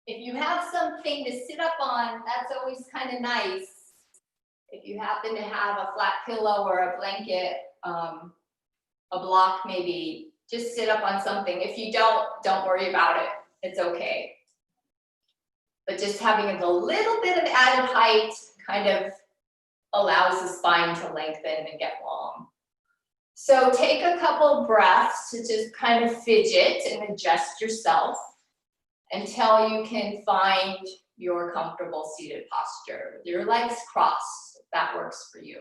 If you have something to sit up on, that's always kind of nice. If you happen to have a flat pillow or a blanket, a block maybe, just sit up on something. If you don't worry about it. It's okay. But just having a little bit of added height kind of allows the spine to lengthen and get long. So take a couple breaths to just kind of fidget and adjust yourself until you can find your comfortable seated posture with your legs crossed, if that works for you.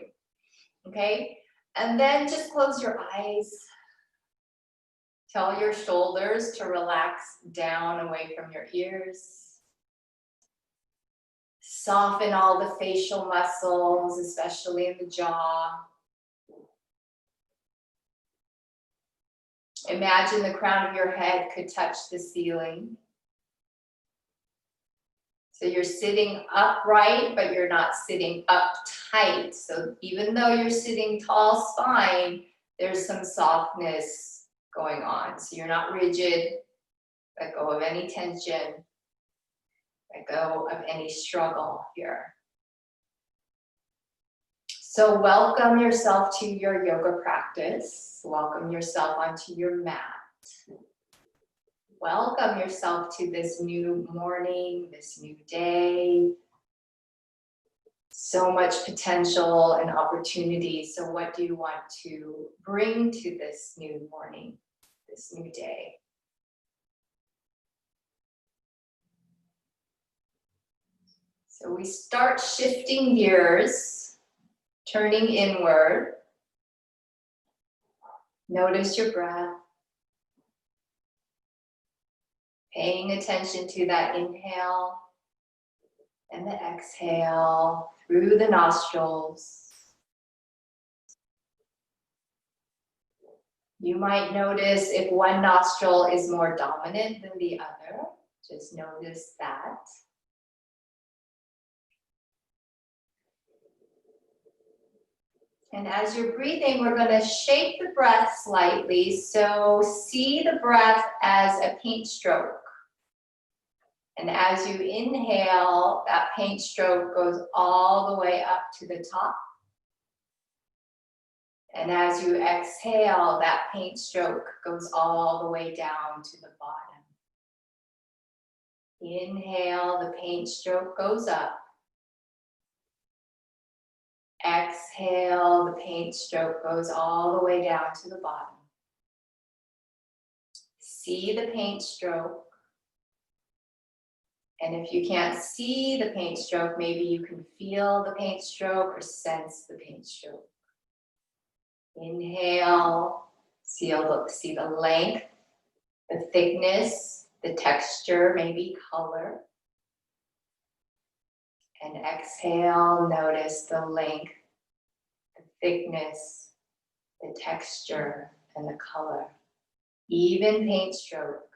Okay? And then just close your eyes. Tell your shoulders to relax down away from your ears. Soften all the facial muscles, especially in the jaw. Imagine the crown of your head could touch the ceiling. So you're sitting upright, but you're not sitting uptight. So even though you're sitting tall spine, there's some softness going on. So you're not rigid. Let go of any tension. Let go of any struggle here. So welcome yourself to your yoga practice. Welcome yourself onto your mat. Welcome yourself to this new morning, this new day. So much potential and opportunity. So what do you want to bring to this new morning, this new day? So we start shifting gears, turning inward. Notice your breath. Paying attention to that inhale and the exhale through the nostrils. You might notice if one nostril is more dominant than the other. Just notice that. And as you're breathing, we're going to shape the breath slightly. So see the breath as a paint stroke. And as you inhale, that paint stroke goes all the way up to the top. And as you exhale, that paint stroke goes all the way down to the bottom. Inhale, the paint stroke goes up. Exhale, the paint stroke goes all the way down to the bottom. See the paint stroke. And if you can't see the paint stroke, maybe you can feel the paint stroke or sense the paint stroke. Inhale, see the length, the thickness, the texture, maybe color. And exhale, notice the length, the thickness, the texture, and the color. Even paint strokes.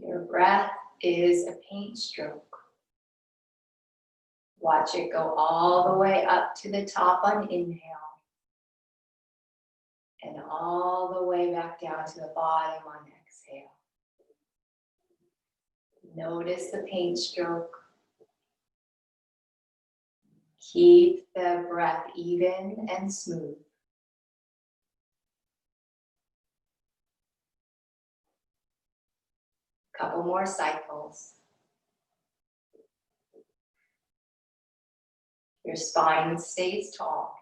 Your breath is a paint stroke. Watch it go all the way up to the top on inhale. And all the way back down to the bottom on exhale. Notice the paint stroke. Keep the breath even and smooth. Couple more cycles. Your spine stays tall.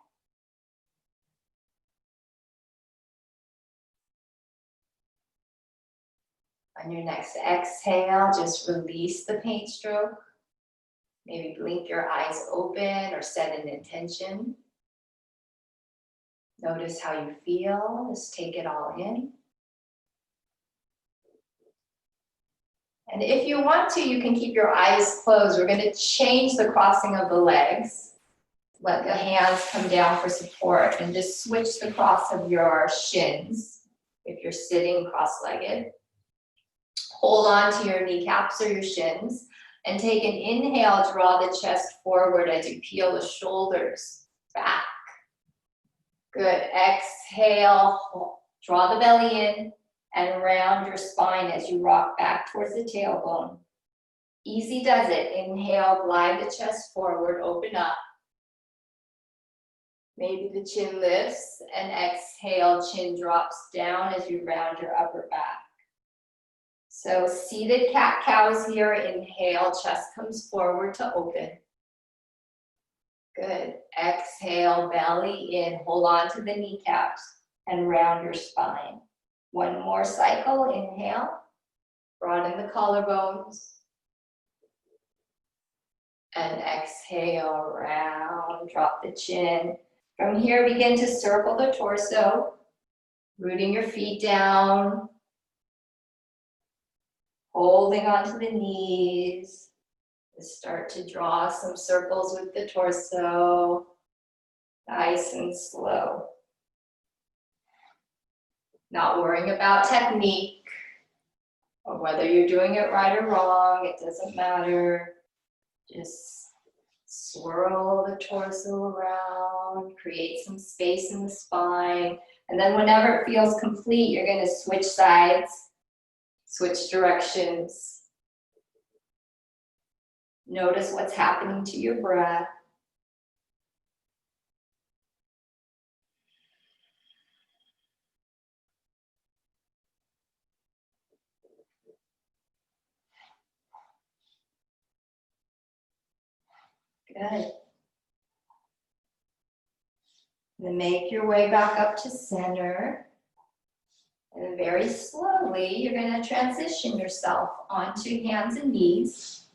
On your next exhale, just release the paint stroke. Maybe blink your eyes open or set an intention. Notice how you feel. Just take it all in. And if you want to, you can keep your eyes closed. We're going to change the crossing of the legs. Let the hands come down for support and just switch the cross of your shins if you're sitting cross-legged. Hold on to your kneecaps or your shins and take an inhale, draw the chest forward as you peel the shoulders back. Good, exhale, draw the belly in and round your spine as you rock back towards the tailbone. Easy does it. Inhale, glide the chest forward, open up. Maybe the chin lifts, and exhale, chin drops down as you round your upper back. So seated cat-cows here, inhale, chest comes forward to open. Good, exhale, belly in, hold on to the kneecaps and round your spine. One more cycle, inhale, broaden the collarbones. And exhale, round, drop the chin. From here, begin to circle the torso, rooting your feet down, holding onto the knees. Start to draw some circles with the torso, nice and slow. Not worrying about technique, or whether you're doing it right or wrong, it doesn't matter. Just swirl the torso around, create some space in the spine, and then whenever it feels complete, you're going to switch sides, switch directions. Notice what's happening to your breath. Good. Then make your way back up to center. And very slowly, you're going to transition yourself onto hands and knees.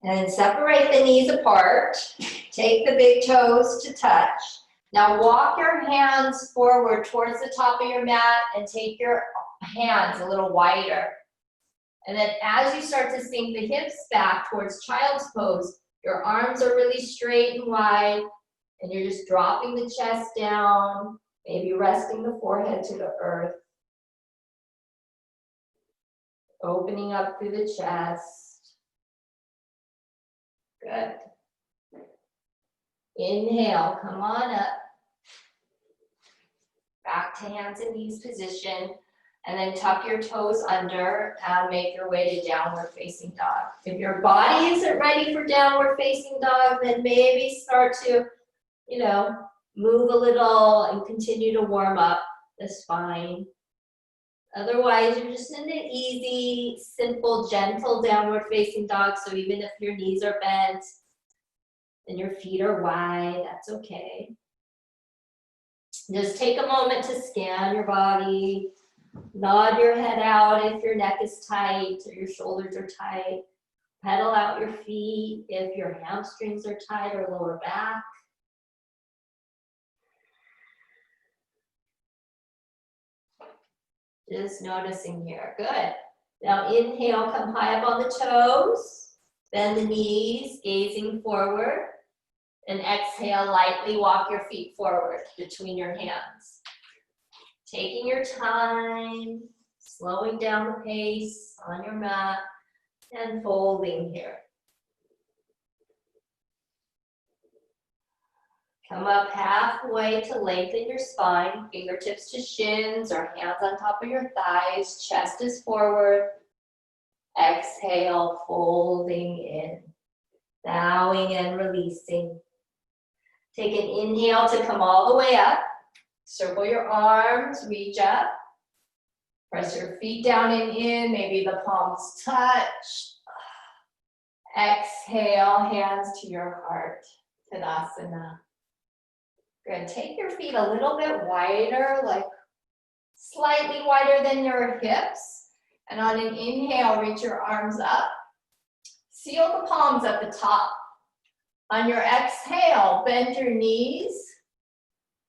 And then separate the knees apart. Take the big toes to touch. Now walk your hands forward towards the top of your mat and take your hands a little wider. And then as you start to sink the hips back towards child's pose, your arms are really straight and wide, and you're just dropping the chest down, maybe resting the forehead to the earth. Opening up through the chest. Good. Inhale, come on up. Back to hands and knees position. And then tuck your toes under and make your way to downward facing dog. If your body isn't ready for downward facing dog, then maybe start to, move a little and continue to warm up the spine. Otherwise, you're just in an easy, simple, gentle downward facing dog. So even if your knees are bent and your feet are wide, that's okay. Just take a moment to scan your body. Nod your head out if your neck is tight or your shoulders are tight. Pedal out your feet if your hamstrings are tight or lower back. Just noticing here. Good. Now inhale, come high up on the toes. Bend the knees, gazing forward. And exhale, lightly walk your feet forward between your hands. Taking your time, slowing down the pace on your mat, and folding here. Come up halfway to lengthen your spine, fingertips to shins or hands on top of your thighs, chest is forward. Exhale, folding in, bowing and releasing. Take an inhale to come all the way up. Circle your arms, reach up. Press your feet down and in, maybe the palms touch. Exhale, hands to your heart, Tadasana. Good, take your feet a little bit wider, like slightly wider than your hips. And on an inhale, reach your arms up. Seal the palms at the top. On your exhale, bend your knees.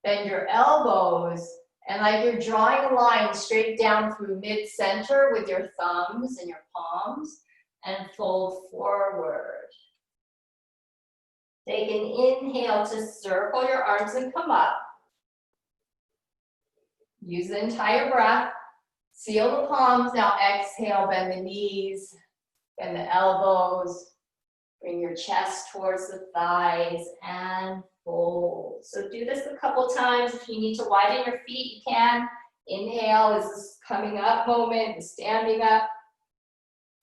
Bend your elbows, and like you're drawing a line straight down through mid-center with your thumbs and your palms, and fold forward. Take an inhale to circle your arms and come up. Use the entire breath. Seal the palms. Now exhale, bend the knees, bend the elbows. Bring your chest towards the thighs and fold. So do this a couple times. If you need to widen your feet, you can. Inhale is this coming up moment, the standing up.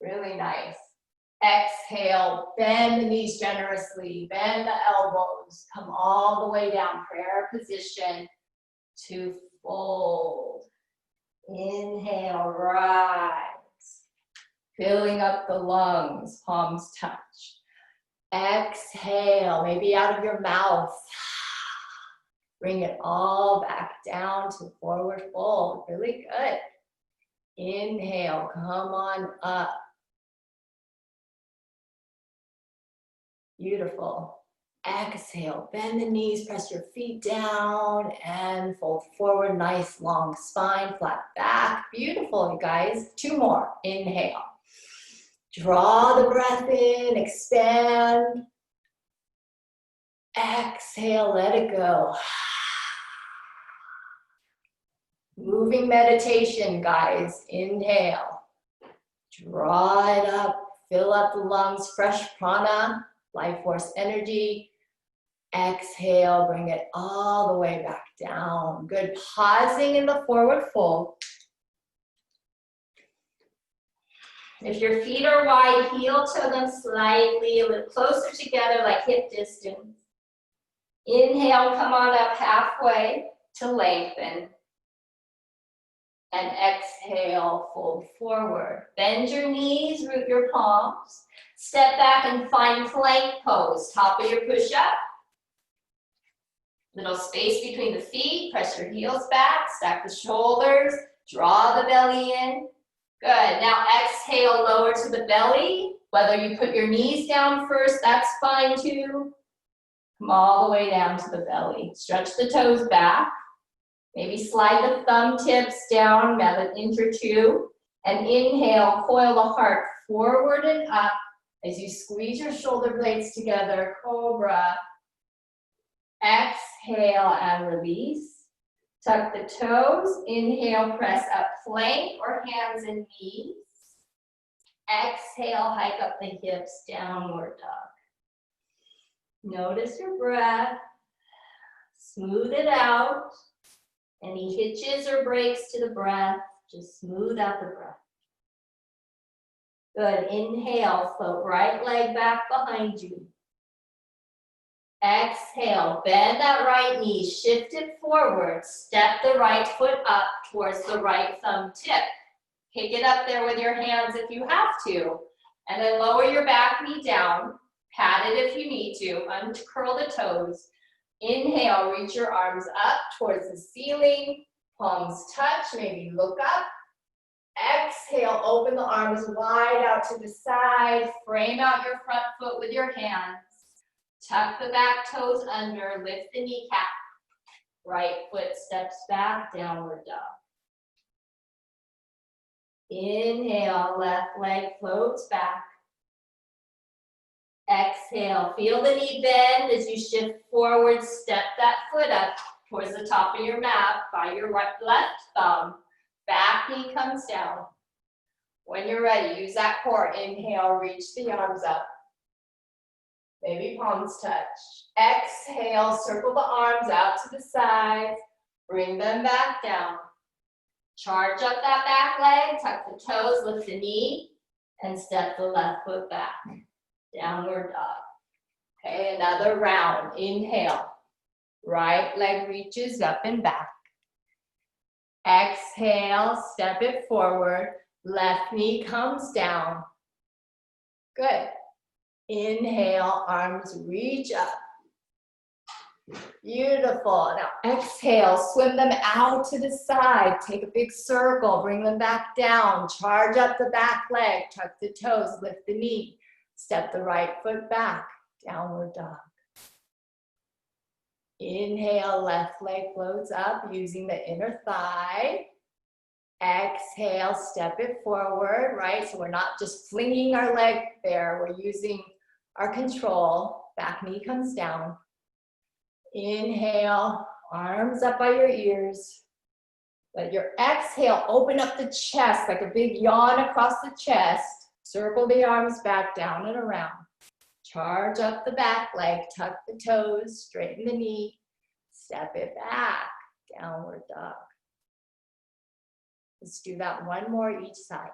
Really nice. Exhale, bend the knees generously, bend the elbows, come all the way down, prayer position to fold. Inhale, rise, filling up the lungs, palms touch. Exhale, maybe out of your mouth. Bring it all back down to forward fold, really good. Inhale, come on up. Beautiful. Exhale, bend the knees, press your feet down and fold forward. Nice long spine, flat back. Beautiful, you guys. 2 more. Inhale. Draw the breath in, expand. Exhale, let it go. Moving meditation, guys. Inhale. Draw it up, fill up the lungs, fresh prana. Life force energy. Exhale, bring it all the way back down. Good. Pausing in the forward fold. If your feet are wide, heel toe them slightly a little closer together, like hip distance. Inhale, come on up halfway to lengthen. And exhale, fold forward. Bend your knees, root your palms. Step back and find plank pose. Top of your push-up. Little space between the feet. Press your heels back. Stack the shoulders. Draw the belly in. Good. Now exhale, lower to the belly. Whether you put your knees down first, that's fine too. Come all the way down to the belly. Stretch the toes back. Maybe slide the thumb tips down, about an inch or 2. And inhale, coil the heart forward and up as you squeeze your shoulder blades together, cobra. Exhale and release. Tuck the toes. Inhale, press up plank or hands and knees. Exhale, hike up the hips, downward dog. Notice your breath. Smooth it out. Any hitches or breaks to the breath, just smooth out the breath. Good. Inhale, float right leg back behind you. Exhale, bend that right knee, shift it forward, step the right foot up towards the right thumb tip. Pick it up there with your hands if you have to. And then lower your back knee down, pat it if you need to, uncurl the toes. Inhale, reach your arms up towards the ceiling, palms touch, maybe look up. Exhale, open the arms wide out to the side, frame out your front foot with your hands. Tuck the back toes under, lift the kneecap. Right foot steps back, downward dog. Inhale, left leg floats back. Exhale, feel the knee bend as you shift forward, step that foot up towards the top of your mat by your left thumb. Back knee comes down. When you're ready, use that core. Inhale, reach the arms up. Maybe palms touch. Exhale, circle the arms out to the sides. Bring them back down. Charge up that back leg, tuck the toes, lift the knee, and step the left foot back. Downward dog. Okay, another round. Inhale. Right leg reaches up and back. Exhale, step it forward. Left knee comes down. Good. Inhale, arms reach up. Beautiful. Now exhale, swim them out to the side. Take a big circle, bring them back down. Charge up the back leg, tuck the toes, lift the knee. Step the right foot back, downward dog. Inhale, left leg floats up using the inner thigh. Exhale, step it forward, right? So we're not just flinging our leg there. We're using our control. back knee comes down. Inhale, arms up by your ears. Let your exhale open up the chest like a big yawn across the chest. Circle the arms back down and around. Charge up the back leg, tuck the toes, straighten the knee, step it back, downward dog. Let's do that one more each side.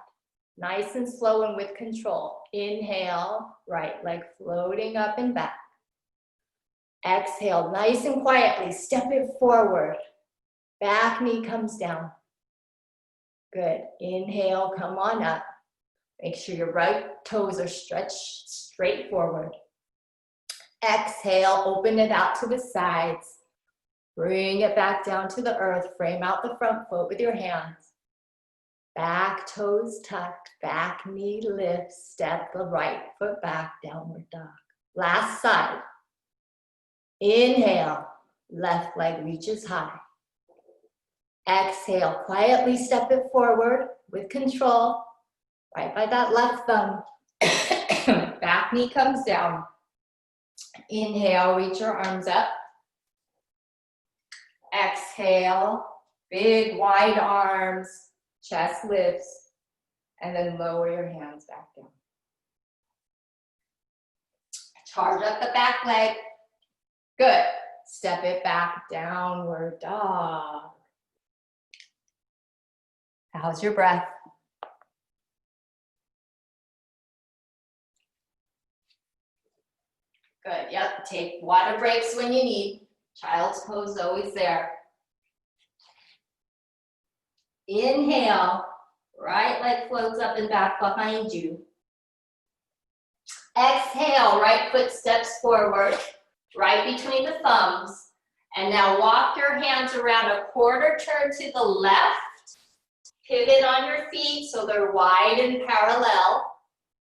Nice and slow and with control. Inhale, right leg floating up and back. Exhale, nice and quietly, step it forward. Back knee comes down. Good. Inhale, come on up. Make sure your right toes are stretched straight forward. Exhale, open it out to the sides. Bring it back down to the earth. Frame out the front foot with your hands. Back toes tucked, back knee lifts. Step the right foot back, downward dog. Last side. Inhale, left leg reaches high. Exhale, quietly step it forward with control. Right by that left thumb. Back knee comes down. Inhale, reach your arms up. Exhale, big wide arms, chest lifts, and then lower your hands back down. Charge up the back leg. Good. Step it back, downward dog. How's your breath? Good, yep, take water breaks when you need. Child's pose always there. Inhale, right leg floats up and back behind you. Exhale, right foot steps forward, right between the thumbs. And now walk your hands around a quarter turn to the left. Pivot on your feet so they're wide and parallel.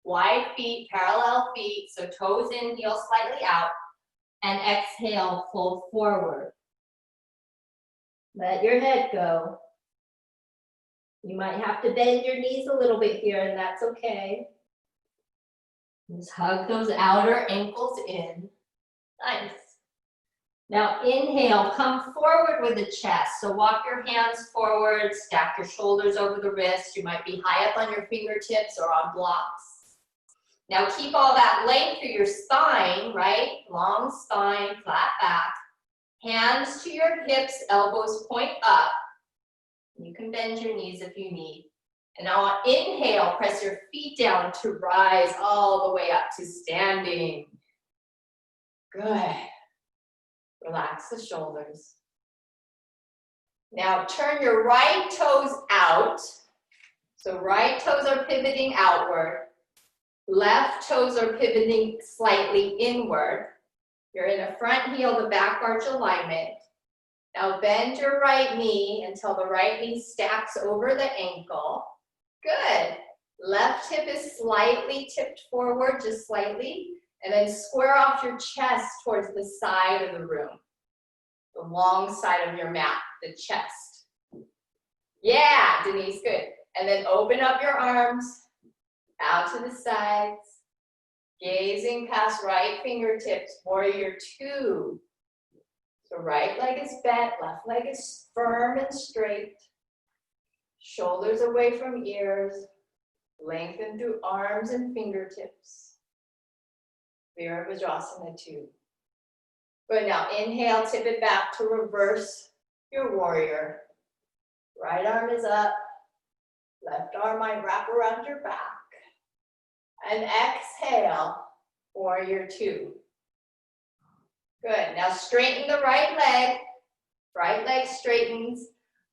Wide feet, parallel feet, so toes in, heels slightly out. And exhale, fold forward. Let your head go. You might have to bend your knees a little bit here, and that's okay. Just hug those outer ankles in. Nice. Now inhale, come forward with the chest. So walk your hands forward, stack your shoulders over the wrist. You might be high up on your fingertips or on blocks. Now keep all that length through your spine, right? Long spine, flat back. Hands to your hips, elbows point up. You can bend your knees if you need. And now on inhale, press your feet down to rise all the way up to standing. Good. Relax the shoulders. Now turn your right toes out. So right toes are pivoting outward. Left toes are pivoting slightly inward. You're in a front heel to back arch alignment. Now bend your right knee until the right knee stacks over the ankle. Good. Left hip is slightly tipped forward, just slightly. And then square off your chest towards the side of the room. The long side of your mat, the chest. Yeah, Denise, good. And then open up your arms out to the sides. Gazing past right fingertips, warrior two. So right leg is bent, left leg is firm and straight. Shoulders away from ears. Lengthen through arms and fingertips. Virabhadrasana 2. Good, now inhale, tip it back to reverse your warrior. Right arm is up. Left arm might wrap around your back. And exhale, warrior 2. Good, now straighten the right leg. Right leg straightens.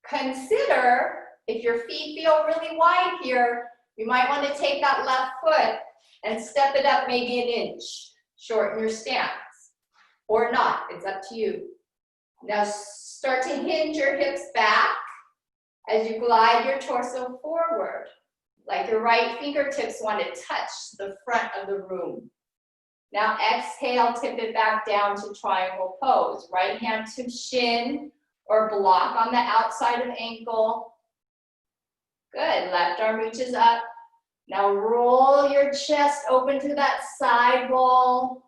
Consider, if your feet feel really wide here, you might want to take that left foot and step it up maybe an inch. Shorten your stance. Or not, it's up to you. Now start to hinge your hips back as you glide your torso forward. Like your right fingertips want to touch the front of the room. Now exhale, tip it back down to triangle pose. Right hand to shin or block on the outside of ankle. Good, left arm reaches up. Now roll your chest open to that side roll.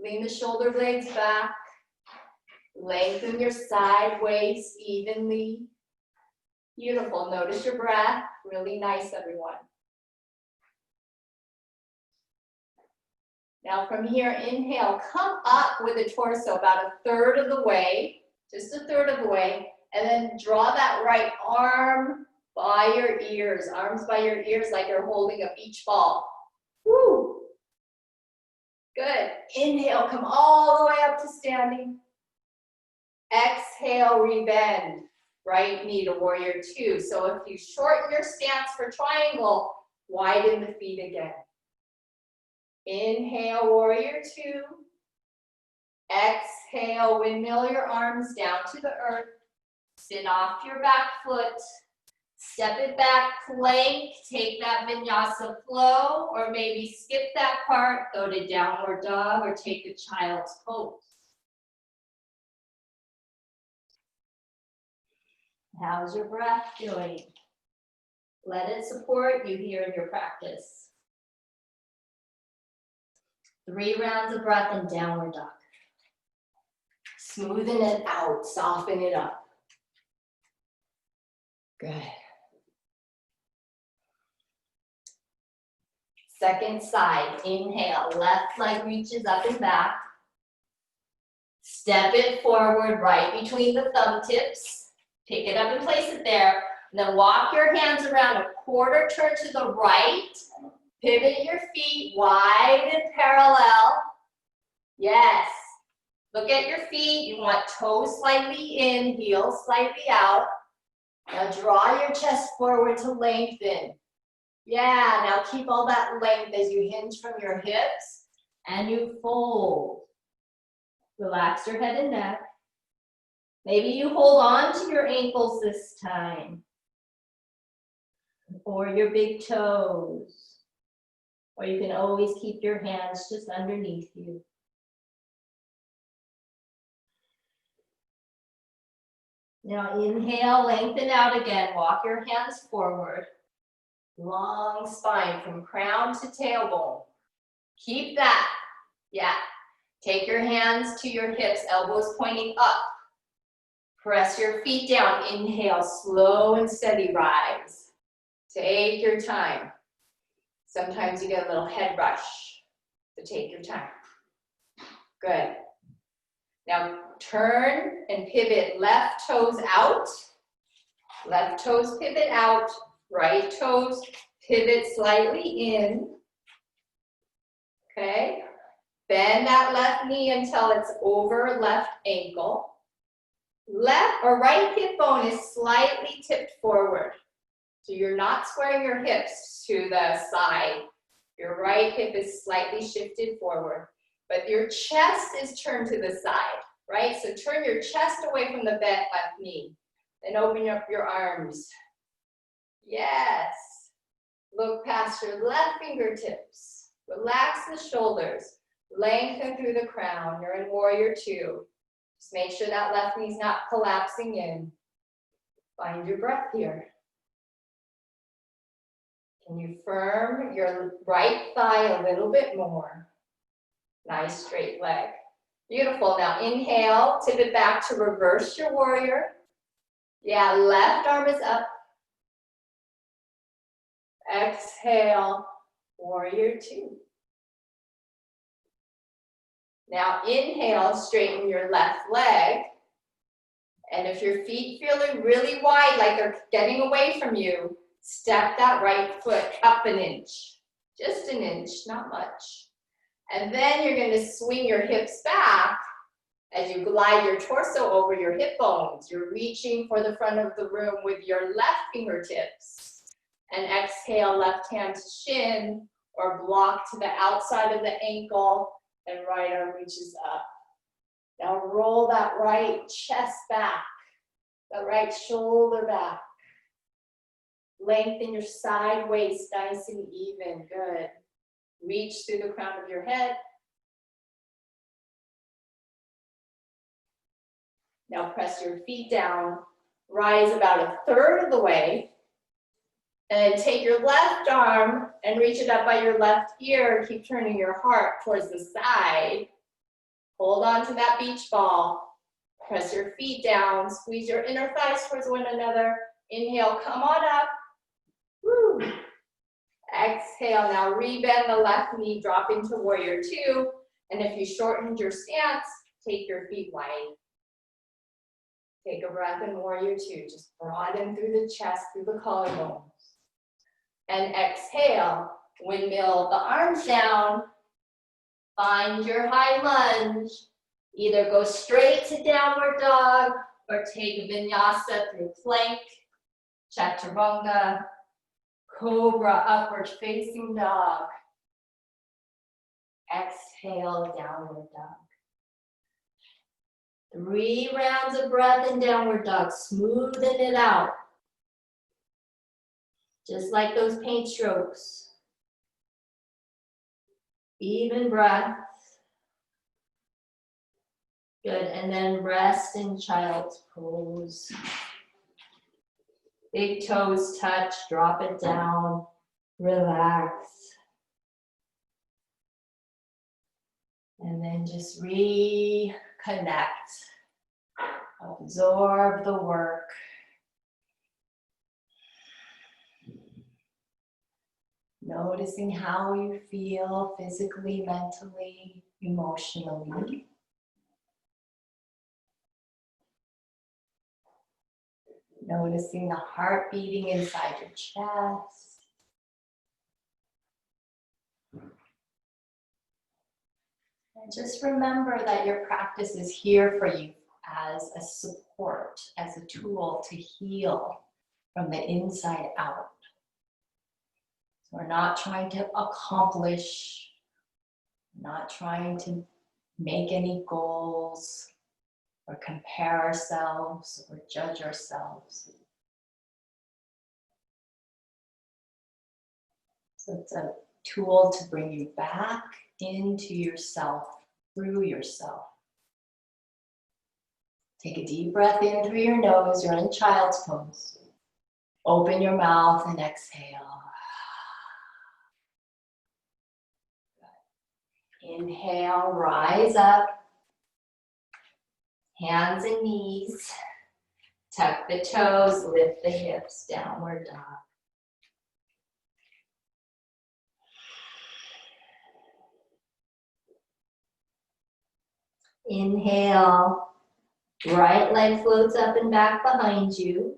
Lean the shoulder blades back. Lengthen your side waist evenly. Beautiful. Notice your breath. Really nice, everyone. Now from here, inhale, come up with the torso about a third of the way, just a third of the way, and then draw that right arm by your ears, arms by your ears like you're holding a beach ball. Woo! Good. Inhale, come all the way up to standing. Exhale, rebend. Right knee to warrior two. So if you shorten your stance for triangle, widen the feet again. Inhale, warrior two. Exhale, windmill your arms down to the earth. Sit off your back foot. Step it back, plank. Take that vinyasa flow, or maybe skip that part, go to downward dog, or take a child's pose. How's your breath doing? Let it support you here in your practice. 3 rounds of breath in downward dog. Smoothen it out, soften it up. Good. Second side, inhale, left leg reaches up and back. Step it forward right between the thumb tips. Pick it up and place it there. And then walk your hands around a quarter turn to the right. Pivot your feet wide and parallel. Yes. Look at your feet. You want toes slightly in, heels slightly out. Now draw your chest forward to lengthen. Yeah, now keep all that length as you hinge from your hips and you fold. Relax your head and neck. Maybe you hold on to your ankles this time, or your big toes, or you can always keep your hands just underneath you. Now inhale, lengthen out again, walk your hands forward. Long spine from crown to tailbone. Keep that, yeah. Take your hands to your hips, elbows pointing up. Press your feet down. Inhale, slow and steady rise. Take your time. Sometimes you get a little head rush, so take your time. Good. Now turn and pivot left toes out. Left toes pivot out. Right toes pivot slightly in. Okay. Bend that left knee until it's over left ankle. Left or right hip bone is slightly tipped forward. So you're not squaring your hips to the side. Your right hip is slightly shifted forward, but your chest is turned to the side, right? So turn your chest away from the bent left knee. Then open up your arms. Yes. Look past your left fingertips. Relax the shoulders. Lengthen through the crown. You're in warrior two. Just make sure that left knee's not collapsing in. Find your breath here. Can you firm your right thigh a little bit more? Nice straight leg. Beautiful. Now inhale, tip it back to reverse your warrior. Yeah, left arm is up. Exhale, warrior two. Now inhale, straighten your left leg. And if your feet feeling really wide, like they're getting away from you, step that right foot up an inch. Just an inch, not much. And then you're going to swing your hips back as you glide your torso over your hip bones. You're reaching for the front of the room with your left fingertips. And exhale, left hand to shin or block to the outside of the ankle. And right arm reaches up. Now roll that right chest back, the right shoulder back. Lengthen your side waist nice and even. Good. Reach through the crown of your head. Now press your feet down. Rise about a third of the way. And take your left arm and reach it up by your left ear. Keep turning your heart towards the side. Hold on to that beach ball. Press your feet down. Squeeze your inner thighs towards one another. Inhale, come on up. Woo. Exhale, now rebend the left knee, drop into warrior two. And if you shortened your stance, take your feet wide. Take a breath in warrior two. Just broaden through the chest, through the collarbones. And exhale, windmill the arms down. Find your high lunge. Either go straight to downward dog or take vinyasa through plank, chaturanga, cobra, upward facing dog. Exhale, downward dog. 3 rounds of breath in downward dog, smoothing it out. Just like those paint strokes. Even breath. Good, and then rest in child's pose. Big toes touch, drop it down, relax. And then just reconnect. Absorb the work. Noticing how you feel physically, mentally, emotionally. Noticing the heart beating inside your chest. And just remember that your practice is here for you as a support, as a tool to heal from the inside out. So we're not trying to accomplish, not trying to make any goals, or compare ourselves, or judge ourselves. So it's a tool to bring you back into yourself, through yourself. Take a deep breath in through your nose, you're in child's pose. Open your mouth and exhale. Inhale, rise up. Hands and knees, tuck the toes, lift the hips, downward dog. Inhale, right leg floats up and back behind you.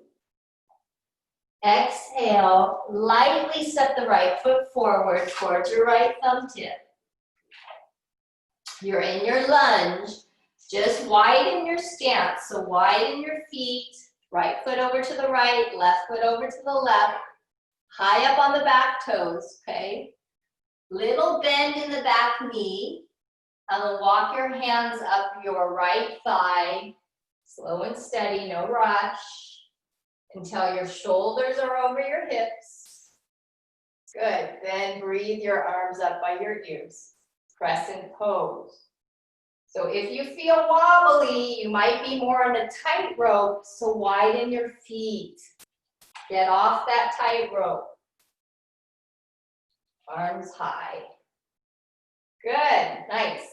Exhale, lightly step the right foot forward towards your right thumb tip. You're in your lunge. Just widen your stance, so widen your feet, right foot over to the right, left foot over to the left, high up on the back toes, okay? Little bend in the back knee, and then walk your hands up your right thigh, slow and steady, no rush, until your shoulders are over your hips. Good, then breathe your arms up by your ears, crescent pose. So if you feel wobbly, you might be more on a tightrope, so widen your feet. Get off that tightrope. Arms high. Good, nice.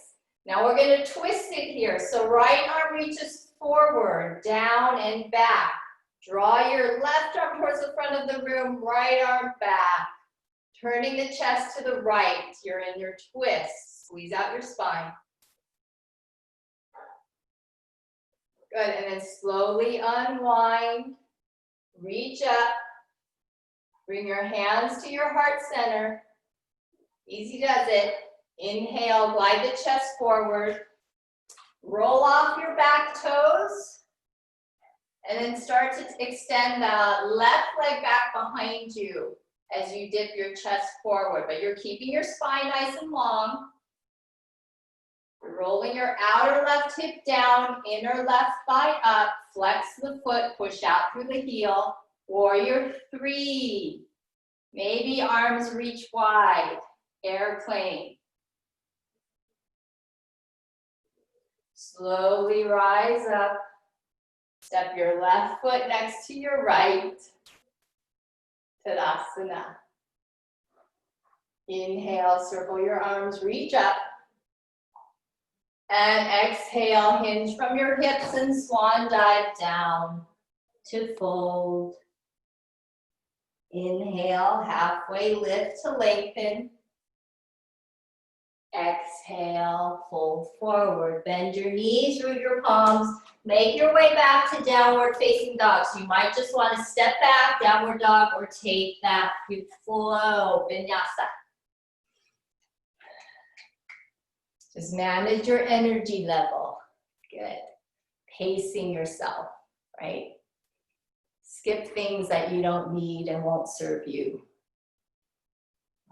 Now we're going to twist it here. So right arm reaches forward, down and back. Draw your left arm towards the front of the room, right arm back. Turning the chest to the right. You're in your twist. Squeeze out your spine. Good, and then slowly unwind, reach up, bring your hands to your heart center. Easy does it. Inhale, glide the chest forward. Roll off your back toes, and then start to extend the left leg back behind you as you dip your chest forward, but you're keeping your spine nice and long. Rolling your outer left hip down, inner left thigh up, flex the foot, push out through the heel. Warrior three. Maybe arms reach wide, airplane. Slowly rise up. Step your left foot next to your right. Tadasana. Inhale, circle your arms, reach up. And exhale, hinge from your hips and swan dive down to fold. Inhale, halfway lift to lengthen. Exhale, fold forward. Bend your knees, root your palms. Make your way back to downward facing dog. So you might just want to step back, downward dog, or take that flow, vinyasa. Just manage your energy level. Good. Pacing yourself, right? Skip things that you don't need and won't serve you.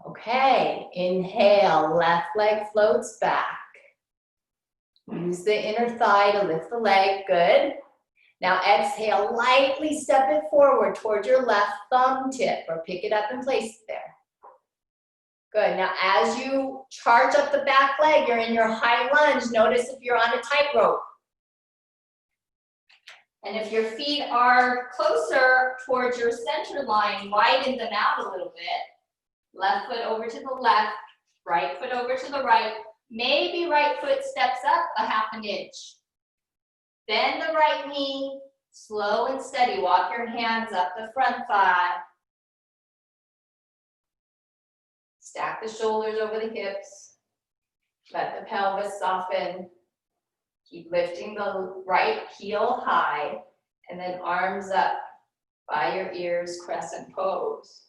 Okay, inhale, left leg floats back. Use the inner thigh to lift the leg, good. Now exhale, lightly step it forward towards your left thumb tip or pick it up and place it there. Good, now as you charge up the back leg, you're in your high lunge. Notice if you're on a tightrope. And if your feet are closer towards your center line, widen them out a little bit. Left foot over to the left, right foot over to the right. Maybe right foot steps up a half an inch. Bend the right knee, slow and steady. Walk your hands up the front thigh. Stack the shoulders over the hips. Let the pelvis soften. Keep lifting the right heel high, and then arms up by your ears, crescent pose.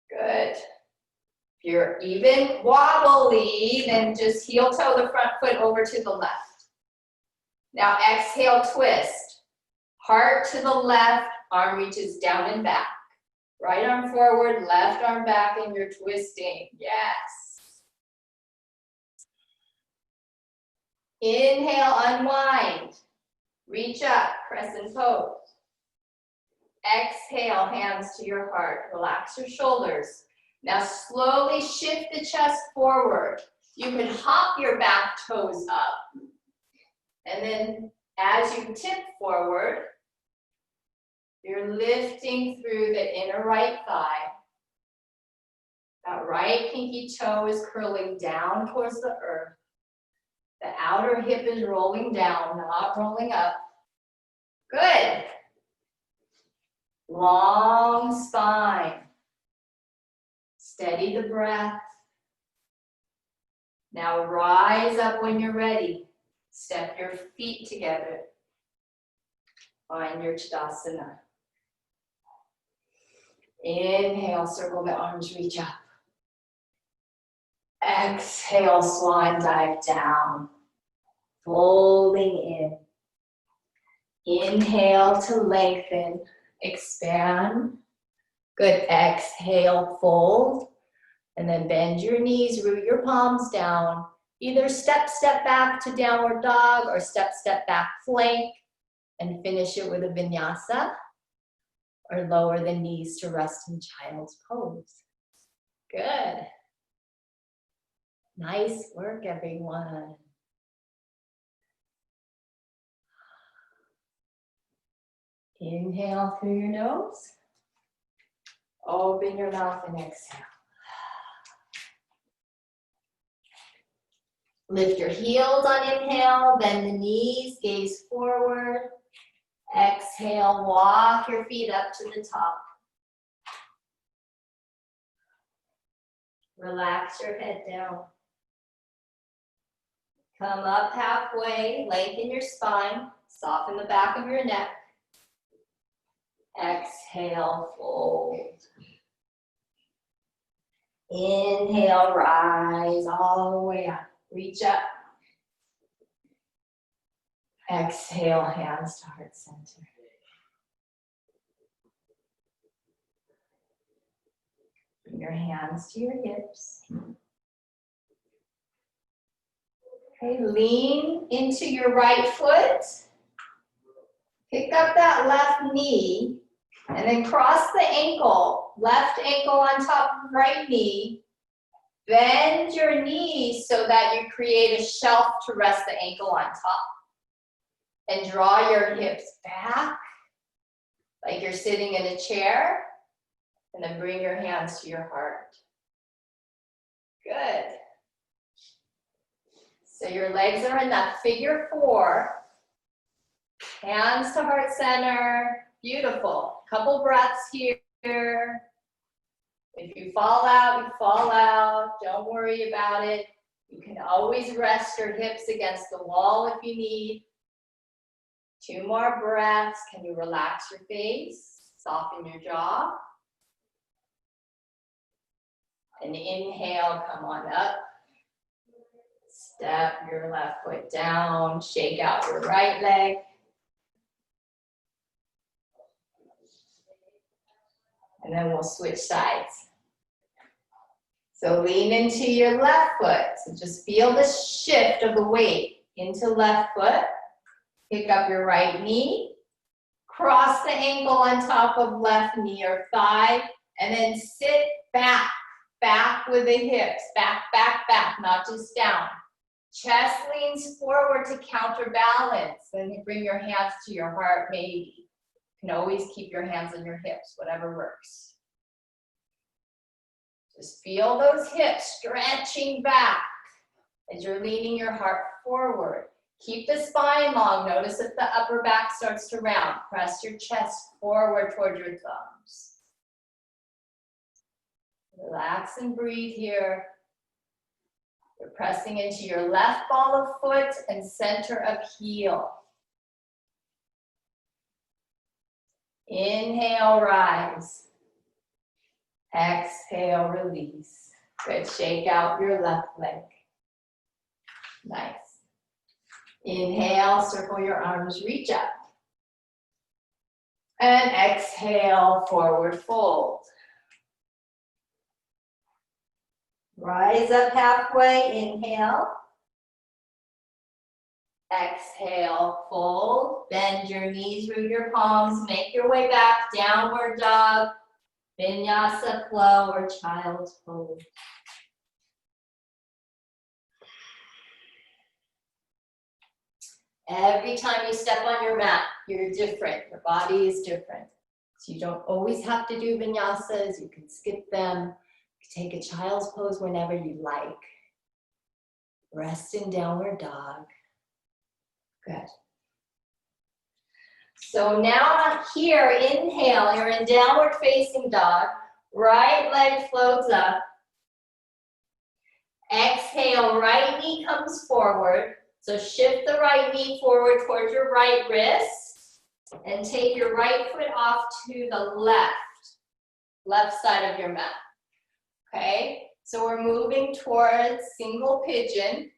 Good. If you're even wobbly, then just heel toe the front foot over to the left. Now exhale, twist. Heart to the left, arm reaches down and back. Right arm forward, left arm back, and you're twisting. Yes. Inhale, unwind. Reach up, crescent pose. Exhale, hands to your heart. Relax your shoulders. Now slowly shift the chest forward. You can hop your back toes up. And then as you tip forward, you're lifting through the inner right thigh. That right pinky toe is curling down towards the earth. The outer hip is rolling down, not rolling up. Good. Long spine. Steady the breath. Now rise up when you're ready. Step your feet together. Find your Tadasana. Inhale, circle the arms, reach up. Exhale, swan dive down. Folding in. Inhale to lengthen, expand. Good, exhale, fold. And then bend your knees, root your palms down. Either step back to downward dog or step back plank. And finish it with a vinyasa. Or lower the knees to rest in child's pose. Good. Nice work, everyone. Inhale through your nose. Open your mouth and exhale. Lift your heels on inhale, bend the knees, gaze forward. Exhale, walk your feet up to the top. Relax your head down. Come up halfway, lengthen your spine, soften the back of your neck. Exhale, fold. Inhale, rise all the way up. Reach up. Exhale, hands to heart center. Bring your hands to your hips. Okay, lean into your right foot. Pick up that left knee and then cross the ankle. Left ankle on top of right knee. Bend your knees so that you create a shelf to rest the ankle on top. And draw your hips back like you're sitting in a chair. And then bring your hands to your heart. Good. So your legs are in that figure 4. Hands to heart center. Beautiful. Couple breaths here. If you fall out, you fall out. Don't worry about it. You can always rest your hips against the wall if you need. 2 more breaths. Can you relax your face? Soften your jaw. And inhale, come on up. Step your left foot down. Shake out your right leg. And then we'll switch sides. So lean into your left foot. So just feel the shift of the weight into left foot. Pick up your right knee. Cross the ankle on top of left knee or thigh. And then sit back. Back with the hips. Back, back, back. Not just down. Chest leans forward to counterbalance. Then you bring your hands to your heart, maybe. You can always keep your hands on your hips, whatever works. Just feel those hips stretching back as you're leaning your heart forward. Keep the spine long. Notice if the upper back starts to round. Press your chest forward toward your thumbs. Relax and breathe here. You're pressing into your left ball of foot and center of heel. Inhale, rise. Exhale, release. Good. Shake out your left leg. Nice. Inhale, circle your arms, reach up. And exhale, forward fold. Rise up halfway, inhale. Exhale, fold. Bend your knees, root your palms, make your way back, downward dog, vinyasa flow or child's pose. Every time you step on your mat, you're different. Your body is different. So you don't always have to do vinyasas. You can skip them. You can take a child's pose whenever you like. Rest in downward dog. Good. So now here, inhale, you're in downward facing dog. Right leg floats up. Exhale, right knee comes forward. So shift the right knee forward towards your right wrist and take your right foot off to the left side of your mat. Okay, so we're moving towards single pigeon.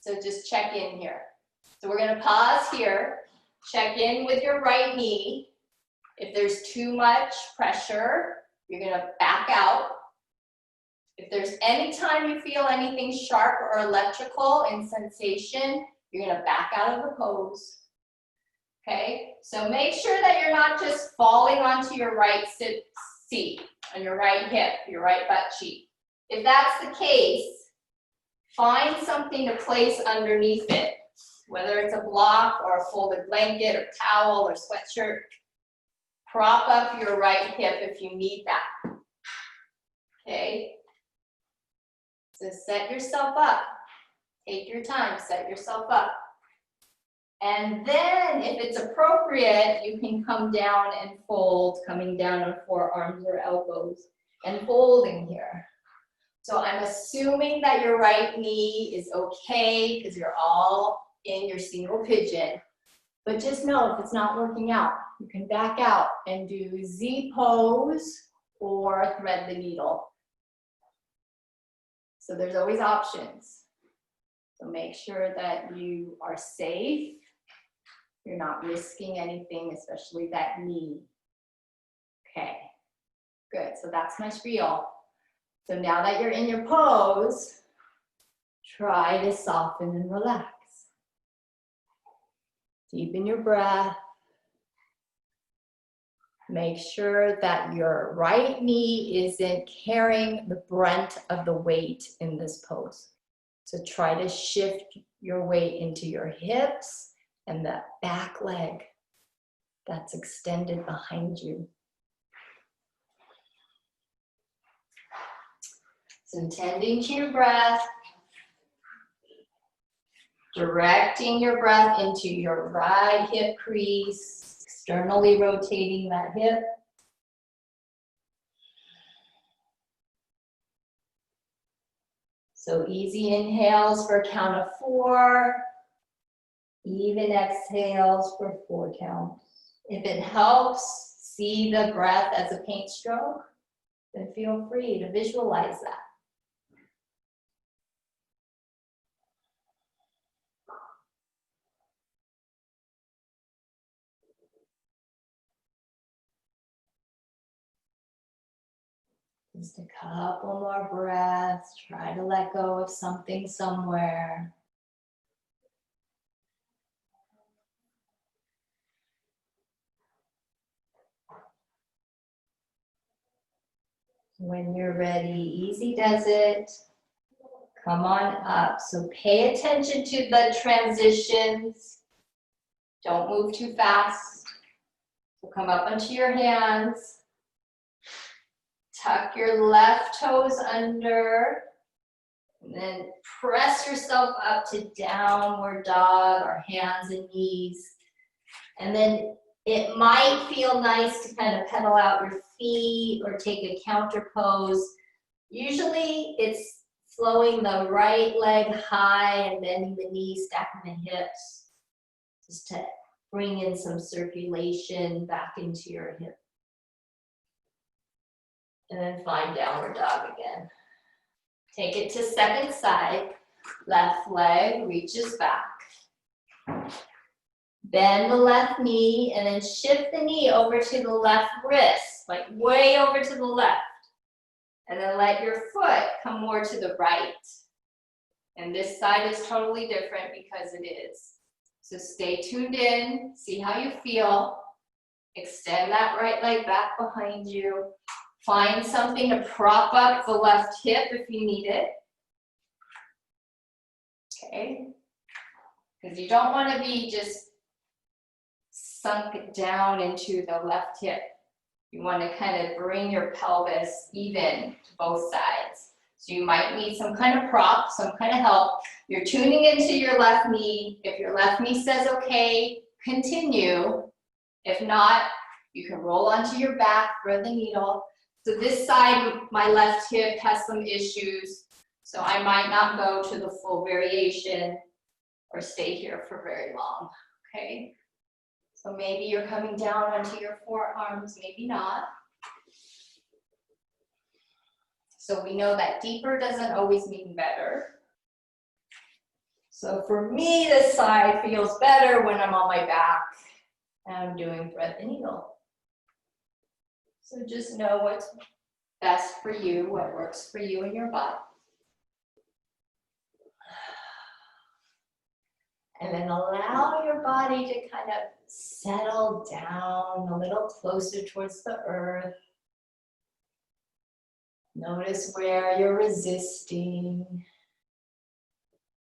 So just check in here. So we're gonna pause here, check in with your right knee. If there's too much pressure, you're gonna back out. If there's any time you feel anything sharp or electrical in sensation, you're gonna back out of the pose. Okay, so make sure that you're not just falling onto your right seat, on your right hip, your right butt cheek. If that's the case, find something to place underneath it, whether it's a block or a folded blanket or towel or sweatshirt. Prop up your right hip if you need that. Okay? So set yourself up. Take your time, set yourself up. And then, if it's appropriate, you can come down and fold, coming down on forearms or elbows, and folding here. So I'm assuming that your right knee is okay, because you're all in your single pigeon. But just know, if it's not working out, you can back out and do Z pose or thread the needle. So there's always options. So make sure that you are safe. You're not risking anything, especially that knee. Okay, good. So that's my spiel. So now that you're in your pose, try to soften and relax. Deepen your breath. Make sure that your right knee isn't carrying the brunt of the weight in this pose. So try to shift your weight into your hips and that back leg that's extended behind you. So tending to your breath, directing your breath into your right hip crease, externally rotating that hip. So easy inhales for a count of 4, even exhales for 4 counts. If it helps, see the breath as a paint stroke, then feel free to visualize that. Just a couple more breaths. Try to let go of something somewhere. When you're ready, easy does it. Come on up. So pay attention to the transitions. Don't move too fast. So come up onto your hands. Tuck your left toes under. And then press yourself up to downward dog or hands and knees. And then it might feel nice to kind of pedal out your feet or take a counter pose. Usually it's flowing the right leg high and bending the knees, stacking the hips, just to bring in some circulation back into your hip. And then find downward dog again. Take it to second side. Left leg reaches back. Bend the left knee and then shift the knee over to the left wrist, like way over to the left. And then let your foot come more to the right. And this side is totally different because it is. So stay tuned in, see how you feel. Extend that right leg back behind you. Find something to prop up the left hip if you need it. Okay? Because you don't want to be just sunk down into the left hip. You want to kind of bring your pelvis even to both sides. So you might need some kind of prop, some kind of help. You're tuning into your left knee. If your left knee says okay, continue. If not, you can roll onto your back, thread the needle. So this side, my left hip has some issues, so I might not go to the full variation or stay here for very long, okay? So maybe you're coming down onto your forearms, maybe not. So we know that deeper doesn't always mean better. So for me, this side feels better when I'm on my back and I'm doing thread the needle. So just know what's best for you, what works for you and your body. And then allow your body to kind of settle down a little closer towards the earth. Notice where you're resisting.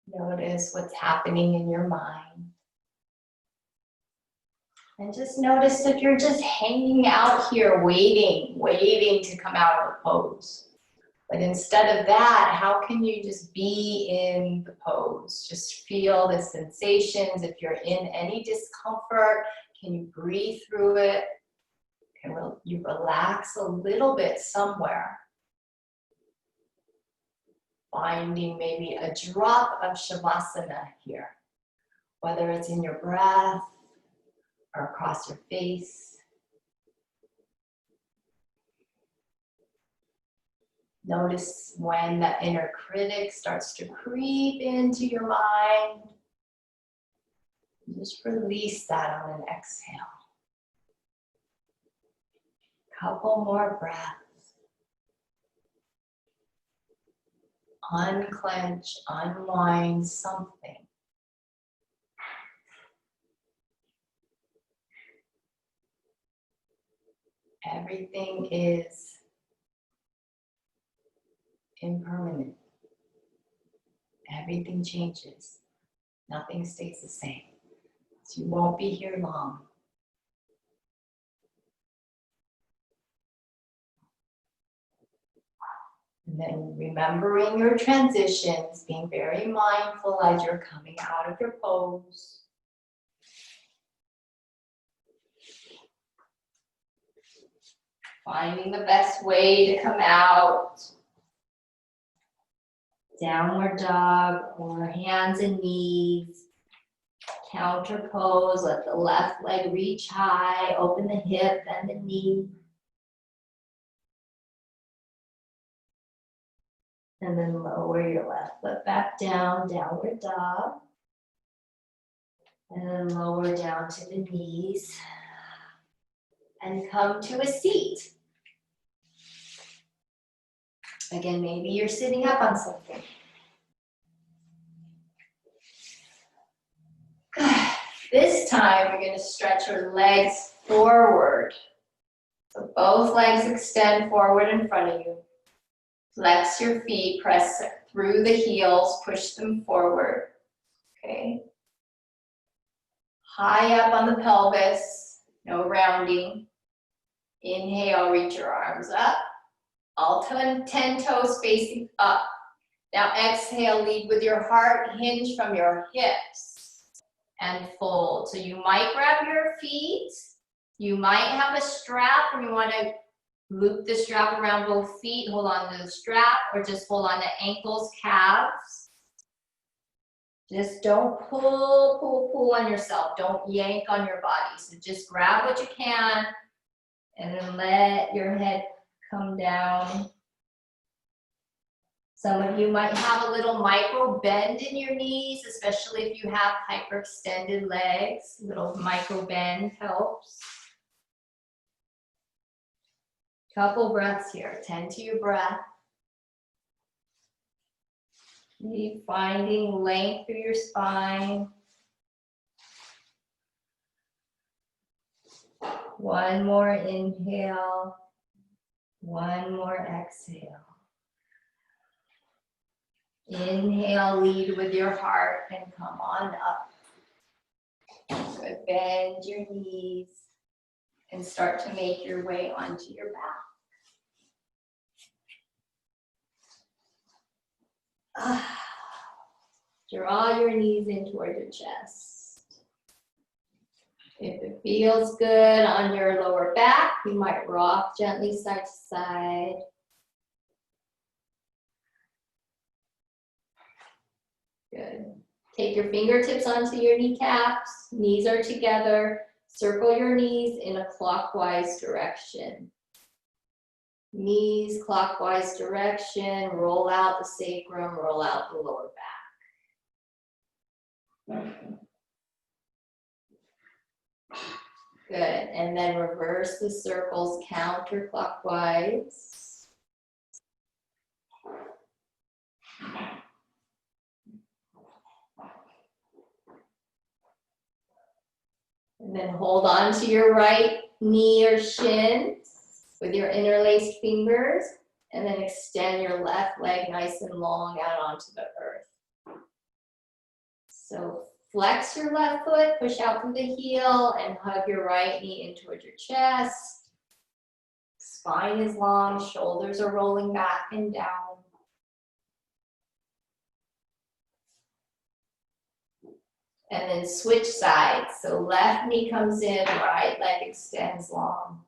Notice what's happening in your mind. And just notice if you're just hanging out here waiting to come out of the pose. But instead of that, how can you just be in the pose? Just feel the sensations. If you're in any discomfort, can you breathe through it? Can you relax a little bit somewhere? Finding maybe a drop of shavasana here, whether it's in your breath or across your face. Notice when that inner critic starts to creep into your mind. Just release that on an exhale. Couple more breaths. Unclench, unwind something. Everything is impermanent. Everything changes. Nothing stays the same. So you won't be here long. And then remembering your transitions, being very mindful as you're coming out of your pose. Finding the best way to come out. Downward dog or hands and knees. Counter pose, let the left leg reach high, open the hip, bend the knee. And then lower your left foot back down, downward dog. And then lower down to the knees. And come to a seat. Again, maybe you're sitting up on something. This time, we're going to stretch your legs forward. So both legs extend forward in front of you. Flex your feet, press through the heels, push them forward. Okay. High up on the pelvis, no rounding. Inhale, reach your arms up. All 10 toes facing up. Now exhale, lead with your heart, hinge from your hips. And fold. So you might grab your feet. You might have a strap and you want to loop the strap around both feet. Hold on to the strap or just hold on to ankles, calves. Just don't pull on yourself. Don't yank on your body. So just grab what you can and then let your head come down. Some of you might have a little micro bend in your knees, especially if you have hyperextended legs. A little micro bend helps. Couple breaths here. Tend to your breath. Keep finding length through your spine. One more inhale. One more exhale. Inhale, lead with your heart and come on up. Good, bend your knees and start to make your way onto your back. Draw your knees in toward your chest. If it feels good on your lower back, you might rock gently side to side. Good. Take your fingertips onto your kneecaps. Knees are together. Circle your knees in a clockwise direction. Knees clockwise direction. Roll out the sacrum. Roll out the lower back. Good. And then reverse the circles counterclockwise. And then hold on to your right knee or shin with your interlaced fingers. And then extend your left leg nice and long out onto the earth. So flex your left foot, push out through the heel, and hug your right knee in toward your chest. Spine is long, shoulders are rolling back and down. And then switch sides. So left knee comes in, right leg extends long.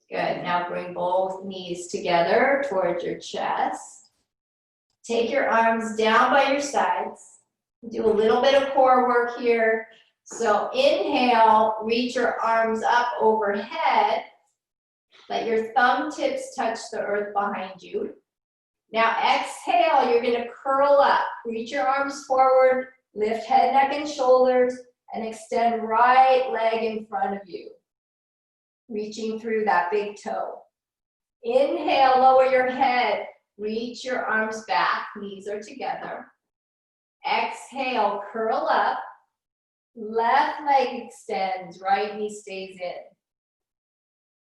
Good, now bring both knees together towards your chest. Take your arms down by your sides. Do a little bit of core work here. So inhale, reach your arms up overhead. Let your thumb tips touch the earth behind you. Now exhale, you're gonna curl up. Reach your arms forward, lift head, neck, and shoulders, and extend right leg in front of you. Reaching through that big toe. Inhale, lower your head. Reach your arms back, knees are together. Exhale, curl up. Left leg extends, right knee stays in.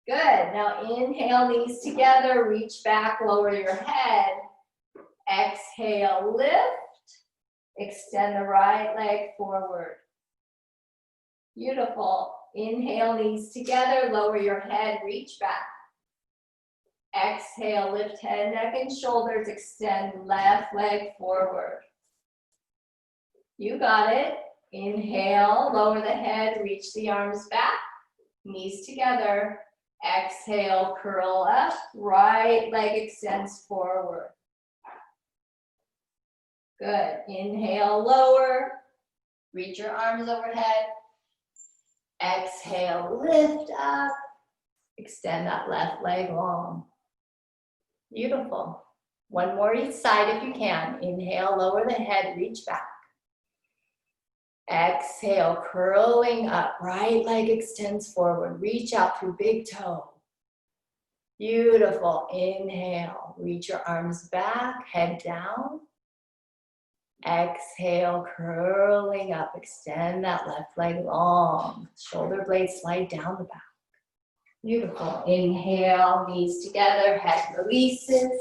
Good, now inhale, knees together, reach back, lower your head. Exhale, lift. Extend the right leg forward. Beautiful. Inhale, knees together, lower your head, reach back. Exhale, lift head, neck, and shoulders, extend left leg forward. You got it. Inhale, lower the head, reach the arms back, knees together. Exhale, curl up, right leg extends forward. Good. Inhale, lower, reach your arms overhead. Exhale, lift up, extend that left leg long. Beautiful. One more each side if you can. Inhale, lower the head, reach back. Exhale, curling up, right leg extends forward, reach out through big toe. Beautiful. Inhale, reach your arms back, head down. Exhale, curling up, extend that left leg long. Shoulder blades slide down the back. Beautiful. Inhale, knees together, head releases.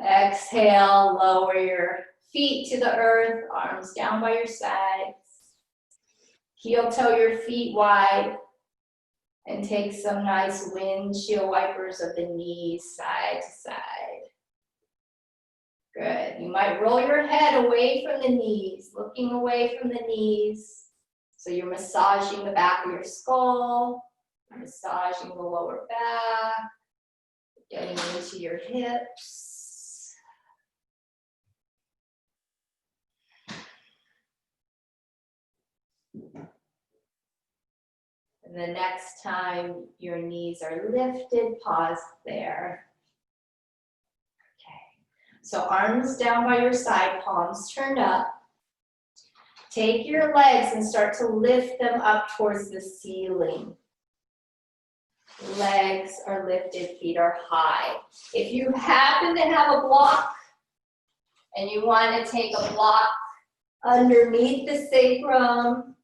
Exhale, lower your feet to the earth, arms down by your sides. Heel toe your feet wide. And take some nice windshield wipers of the knees side to side. Good. You might roll your head away from the knees, looking away from the knees. So you're massaging the back of your skull, massaging the lower back, getting into your hips. And the next time your knees are lifted, pause there. Okay. So arms down by your side, palms turned up. Take your legs and start to lift them up towards the ceiling. Legs are lifted, feet are high. If you happen to have a block and you want to take a block underneath the sacrum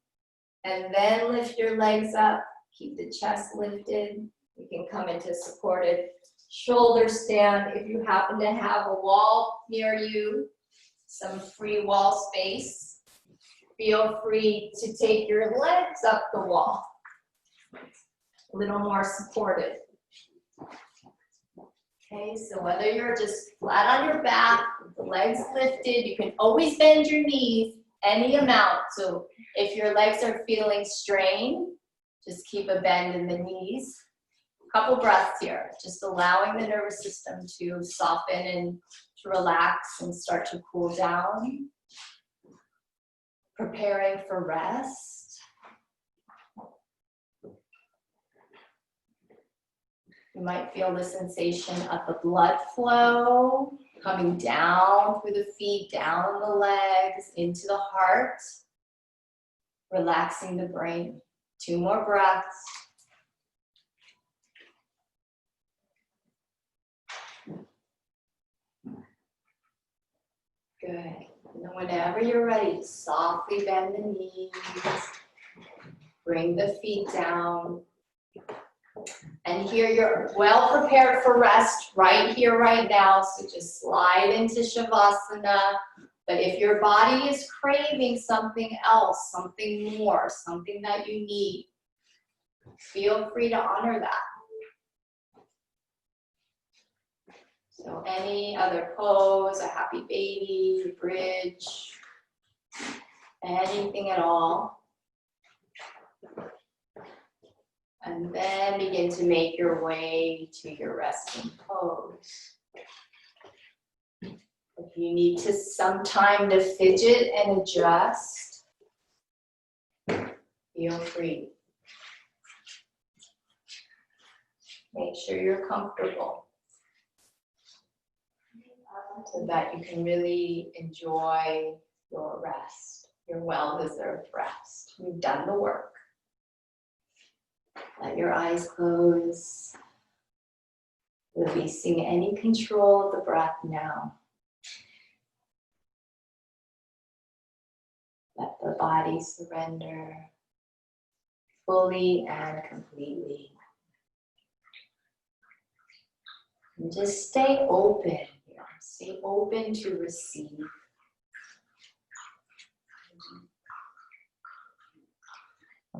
and then lift your legs up, keep the chest lifted. You can come into supported shoulder stand. If you happen to have a wall near you, some free wall space, feel free to take your legs up the wall. A little more supported. Okay, so whether you're just flat on your back, with the legs lifted, you can always bend your knees any amount. So if your legs are feeling strained, just keep a bend in the knees. A couple breaths here, just allowing the nervous system to soften and to relax and start to cool down. Preparing for rest. You might feel the sensation of the blood flow coming down through the feet, down the legs, into the heart. Relaxing the brain. 2 more breaths. Good. And then whenever you're ready, softly bend the knees. Bring the feet down. And here you're well prepared for rest right here, right now. So just slide into Shavasana. But if your body is craving something else, something more, something that you need, feel free to honor that. So any other pose, a happy baby, bridge, anything at all. And then begin to make your way to your resting pose. If you need to some time to fidget and adjust, feel free. Make sure you're comfortable so that you can really enjoy your rest, your well-deserved rest. You've done the work. Let your eyes close, releasing any control of the breath now. Let the body surrender fully and completely. And just stay open here. Stay open to receive.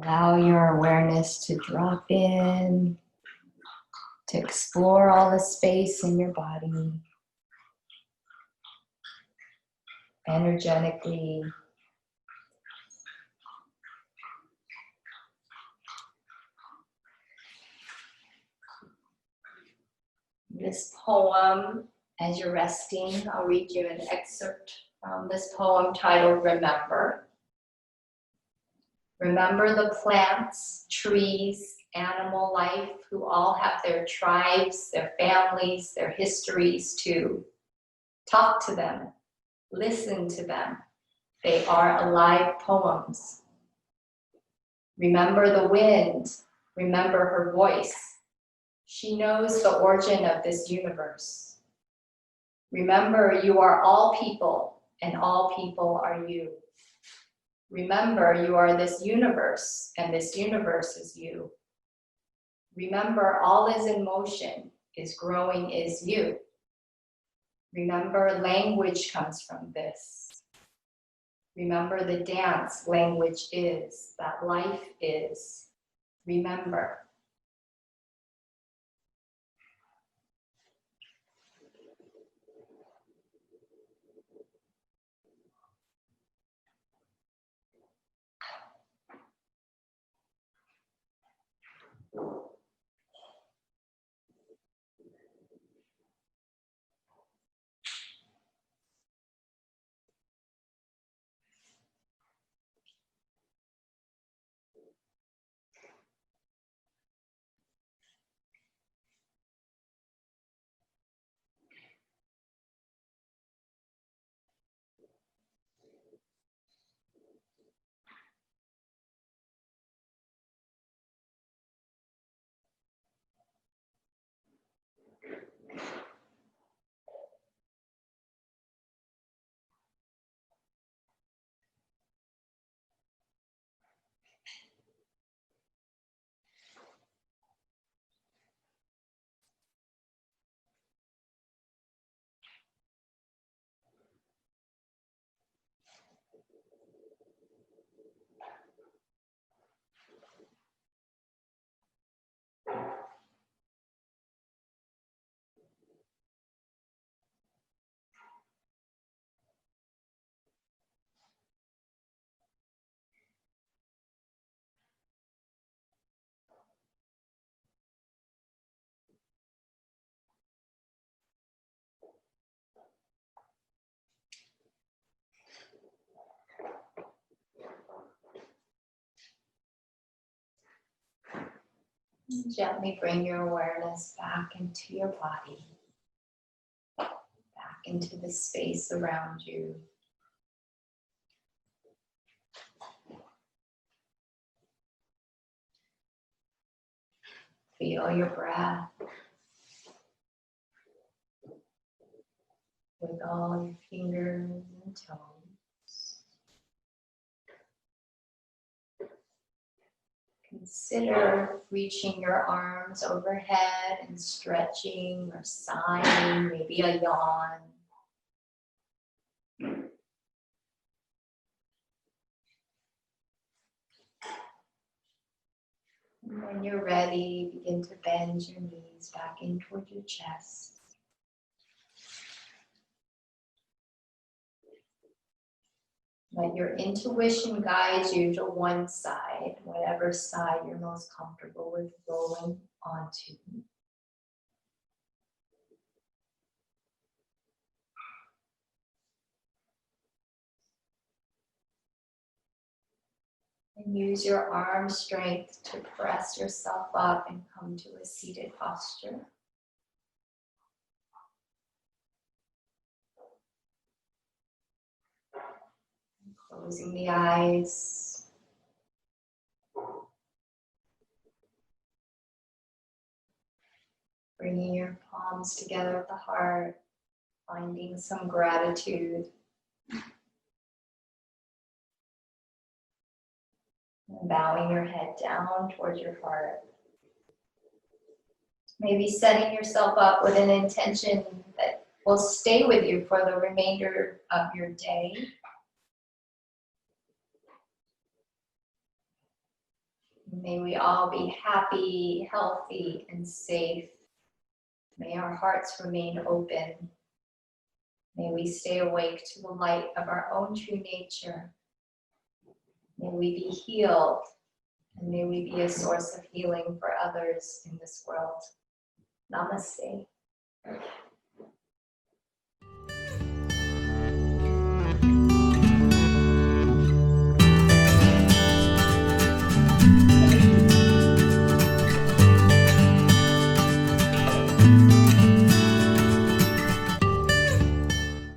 Allow your awareness to drop in, to explore all the space in your body, energetically. This poem, as you're resting, I'll read you an excerpt from this poem titled Remember. Remember the plants, trees, animal life, who all have their tribes, their families, their histories too. Talk to them, listen to them. They are alive poems. Remember the wind, remember her voice. She knows the origin of this universe. Remember, you are all people, and all people are you. Remember, you are this universe, and this universe is you. Remember, all is in motion, is growing, is you. Remember, language comes from this. Remember the dance, language is, that life is. Remember. Gently bring your awareness back into your body, back into the space around you. Feel your breath with all your fingers and toes. Consider reaching your arms overhead and stretching or sighing, maybe a yawn. And when you're ready, begin to bend your knees back in toward your chest. Let your intuition guide you to one side, whatever side you're most comfortable with rolling onto. And use your arm strength to press yourself up and come to a seated posture. Closing the eyes. Bringing your palms together at the heart, finding some gratitude. And bowing your head down towards your heart. Maybe setting yourself up with an intention that will stay with you for the remainder of your day. May we all be happy, healthy, and safe. May our hearts remain open. May we stay awake to the light of our own true nature. May we be healed, and may we be a source of healing for others in this world. Namaste.